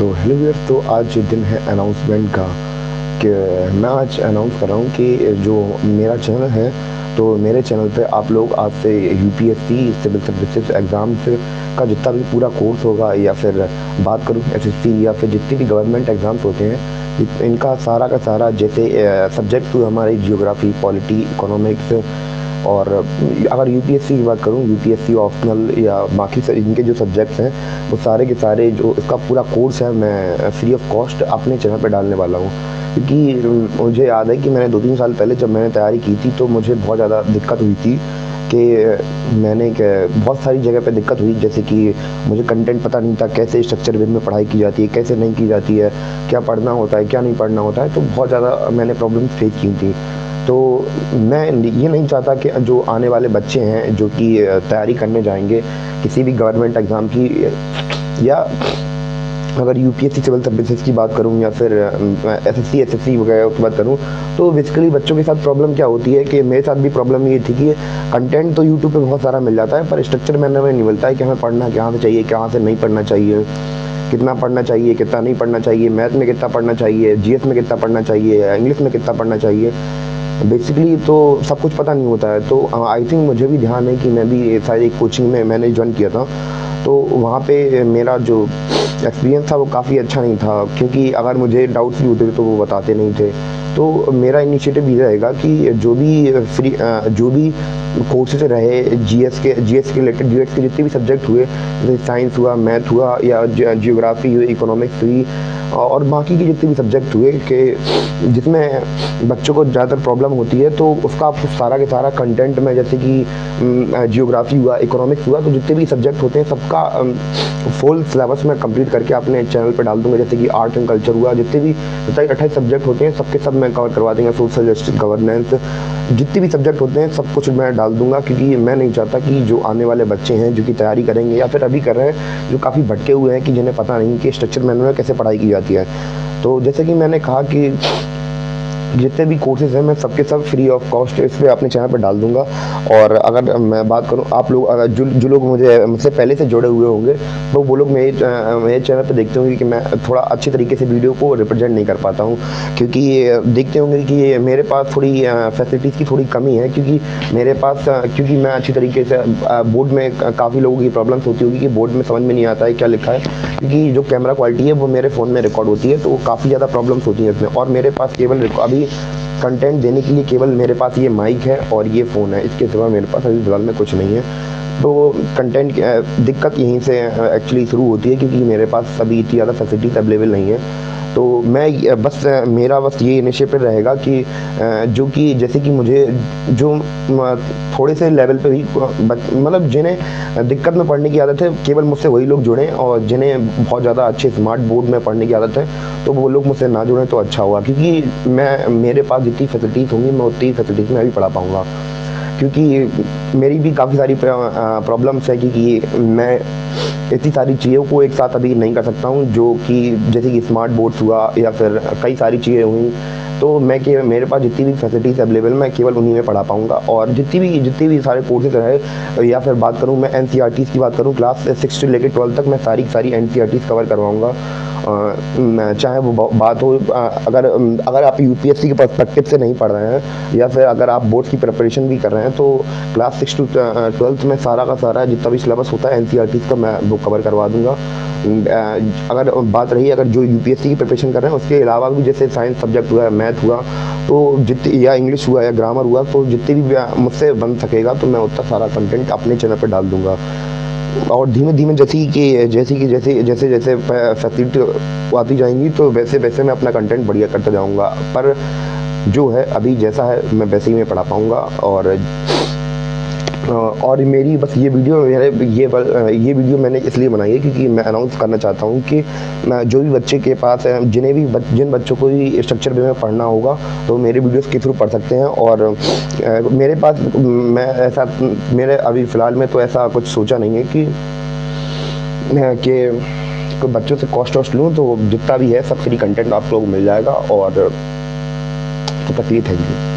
तो hello viewers, तो आज दिन है अनाउंसमेंट का कि मैं आज अनाउंस कर रहा हूँ कि जो मेरा चैनल है, तो मेरे चैनल पे आप लोग आज से यूपीएससी सिविल सर्विसेज एग्ज़ाम्स का जितना भी पूरा कोर्स होगा, या फिर बात करूँ एसएससी या फिर जितने भी गवर्नमेंट एग्ज़ाम्स होते हैं, इनका सारा का सारा जैसे सब्जेक्ट हुए हमारे जियोग्राफी, पॉलिटी, इकोनॉमिक्स, और अगर यूपीएससी की बात करूँ, यूपीएससी ऑप्शनल या बाकी इनके जो सब्जेक्ट्स हैं, वो सारे के सारे जो इसका पूरा कोर्स है मैं फ्री ऑफ कॉस्ट अपने चैनल पे डालने वाला हूँ। क्योंकि मुझे याद है कि मैंने 2-3 साल पहले जब मैंने तैयारी की थी, तो मुझे बहुत ज़्यादा दिक्कत हुई थी कि मैंने बहुत सारी जगह पे दिक्कत हुई, जैसे कि मुझे कंटेंट पता नहीं था, कैसे स्ट्रक्चर वे में पढ़ाई की जाती है, कैसे नहीं की जाती है, क्या पढ़ना होता है, क्या नहीं पढ़ना होता है। तो बहुत ज़्यादा मैंने प्रॉब्लम्स फेस की थी। तो मैं ये नहीं चाहता कि जो आने वाले बच्चे हैं जो कि तैयारी करने जाएंगे किसी भी गवर्नमेंट एग्ज़ाम की, या अगर यूपीएससी सिविल सर्विसेज की बात करूं, या फिर एसएससी वगैरह की बात करूं, तो बेसिकली बच्चों के साथ प्रॉब्लम क्या होती है कि मेरे साथ भी प्रॉब्लम ये थी कि कंटेंट तो यूट्यूब पे बहुत सारा मिल जाता है, पर स्ट्रक्चर में नहीं मिलता है कि हमें पढ़ना कहाँ से चाहिए, कहाँ से नहीं पढ़ना चाहिए, कितना पढ़ना चाहिए, कितना नहीं पढ़ना चाहिए, मैथ में कितना पढ़ना चाहिए, जीएस में कितना पढ़ना चाहिए, इंग्लिश में कितना पढ़ना चाहिए। बेसिकली तो सब कुछ पता नहीं होता है। तो आई थिंक मुझे भी ध्यान है कि मैं भी शायद एक कोचिंग में मैंने ज्वाइन किया था, तो वहाँ पे मेरा जो एक्सपीरियंस था वो काफ़ी अच्छा नहीं था, क्योंकि अगर मुझे डाउट्स भी होते थे तो वो बताते नहीं थे। तो मेरा इनिशिएटिव ये रहेगा कि जो भी कोर्सेज रहे जीएस के रिलेटेड, जीएस के जितने भी सब्जेक्ट हुए, जैसे साइंस हुआ, मैथ हुआ, या जियोग्राफी हुई, इकोनॉमिक्स हुई, और बाकी के जितने भी सब्जेक्ट हुए कि जिसमें बच्चों को ज़्यादातर प्रॉब्लम होती है, तो उसका सारा के सारा कंटेंट में, जैसे कि जियोग्राफी हुआ, इकोनॉमिक्स हुआ, तो जितने भी सब्जेक्ट होते हैं सबका फुल सिलेबस में कंप्लीट करके अपने चैनल पे डाल दूंगा। जैसे कि आर्ट एंड कल्चर हुआ, जितने भी 27-28 सब्जेक्ट होते हैं सबके सब मैं कवर करवा देंगे। सोशल जस्टिस, गवर्नेंस, जितने भी सब्जेक्ट होते हैं सब कुछ मैं डाल दूंगा, क्योंकि मैं नहीं चाहता कि जो आने वाले बच्चे हैं जो कि तैयारी करेंगे या फिर अभी कर रहे हैं, जो काफ़ी भटके हुए हैं कि जिन्हें पता नहीं कि स्ट्रक्चर मैनुअल में कैसे पढ़ाई की जाती है। तो जैसे कि मैंने कहा कि जितने भी कोर्सेज हैं मैं सबके सब फ्री ऑफ कॉस्ट इस पर अपने चैनल पर डाल दूंगा। और अगर मैं बात करूं, आप लोग अगर जो लोग मुझसे पहले से जुड़े हुए होंगे, तो वो लोग मेरे चैनल पर देखते होंगे कि मैं थोड़ा अच्छी तरीके से वीडियो को रिप्रेजेंट नहीं कर पाता हूं, क्योंकि देखते होंगे कि मेरे पास थोड़ी फैसिलिटीज़ की थोड़ी कमी है, क्योंकि मैं अच्छी तरीके से बोर्ड में काफ़ी लोगों की प्रॉब्लम्स होती होगी कि बोर्ड में समझ में नहीं आता है क्या लिखा है, क्योंकि जो कैमरा क्वालिटी है वो मेरे फ़ोन में रिकॉर्ड होती है, तो काफ़ी ज़्यादा प्रॉब्लम्स होती हैं इसमें। और मेरे पास केवल अभी कंटेंट देने के लिए केवल मेरे पास ये माइक है और ये फ़ोन है, इसके सिवा मेरे पास अभी फिलहाल में कुछ नहीं है। तो कंटेंट दिक्कत यहीं से एक्चुअली शुरू होती है, क्योंकि मेरे पास अभी इतनी ज़्यादा फैसिलिटीज अवेलेबल नहीं है। तो मैं मेरा ये इनिशिएटिव रहेगा कि जो कि जैसे कि मुझे जो थोड़े से लेवल पे भी मतलब जिन्हें दिक्कत में पढ़ने की आदत है, केवल मुझसे वही लोग जुड़ें, और जिन्हें बहुत ज़्यादा अच्छे स्मार्ट बोर्ड में पढ़ने की आदत है तो वो लोग मुझसे ना जुड़ें तो अच्छा होगा, क्योंकि मेरे पास जितनी फैसिलिटीज़ होंगी मैं उतनी फैसिलिटीज़ में अभी पढ़ा पाऊँगा। क्योंकि मेरी भी काफ़ी सारी प्रॉब्लम्स है, क्योंकि मैं इतनी सारी चीज़ों को एक साथ अभी नहीं कर सकता हूँ, जो कि जैसे कि स्मार्ट बोर्ड्स हुआ या फिर कई सारी चीज़ें हुई। तो मेरे पास जितनी भी फैसिलिटीज़ अवेलेबल मैं केवल उन्हीं में पढ़ा पाऊँगा। और जितनी भी सारे कोर्सेज रहे, या फिर बात करूँ मैं एनसीईआरटीज़ की बात करूँ, क्लास 6 से लेकर 12 तक मैं सारी एनसीईआरटीज़ कवर करवाऊँगा। चाहे वो बात हो अगर आप यूपीएससी के पर्सपेक्टिव से नहीं पढ़ रहे हैं, या फिर अगर आप बोर्ड की प्रिपरेशन भी कर रहे हैं, तो क्लास 6 to 12 में सारा का सारा जितना भी सिलेबस होता है एनसीईआरटीज़ का मैं वो कवर करवा दूंगा। अगर बात रही अगर जो यूपीएससी की प्रिपरेशन कर रहे हैं उसके अलावा भी, जैसे साइंस सब्जेक्ट हुआ, मैथ हुआ, तो या इंग्लिश हुआ या ग्रामर हुआ, तो जितने भी मुझसे बन सकेगा तो मैं उतना सारा कंटेंट अपने चैनल पर डाल दूंगा। और धीमे धीमे जैसे फैसिलिटी आती जाएंगी, तो वैसे वैसे मैं अपना कंटेंट बढ़िया करता जाऊंगा। पर जो है अभी जैसा है मैं वैसे ही मैं पढ़ा पाऊंगा। और मेरी बस ये वीडियो मैंने इसलिए बनाई है क्योंकि मैं अनाउंस करना चाहता हूँ कि जो भी बच्चे के पास है, जिन बच्चों को भी स्ट्रक्चर वे में पढ़ना होगा, तो मेरे वीडियोस के थ्रू पढ़ सकते हैं। और मेरे पास मेरे अभी फ़िलहाल में तो ऐसा कुछ सोचा नहीं है कि बच्चों से कॉस्ट लूँ, तो जितना भी है सब फ्री कंटेंट आप लोग मिल जाएगा। और तो बस ये थैंक यू।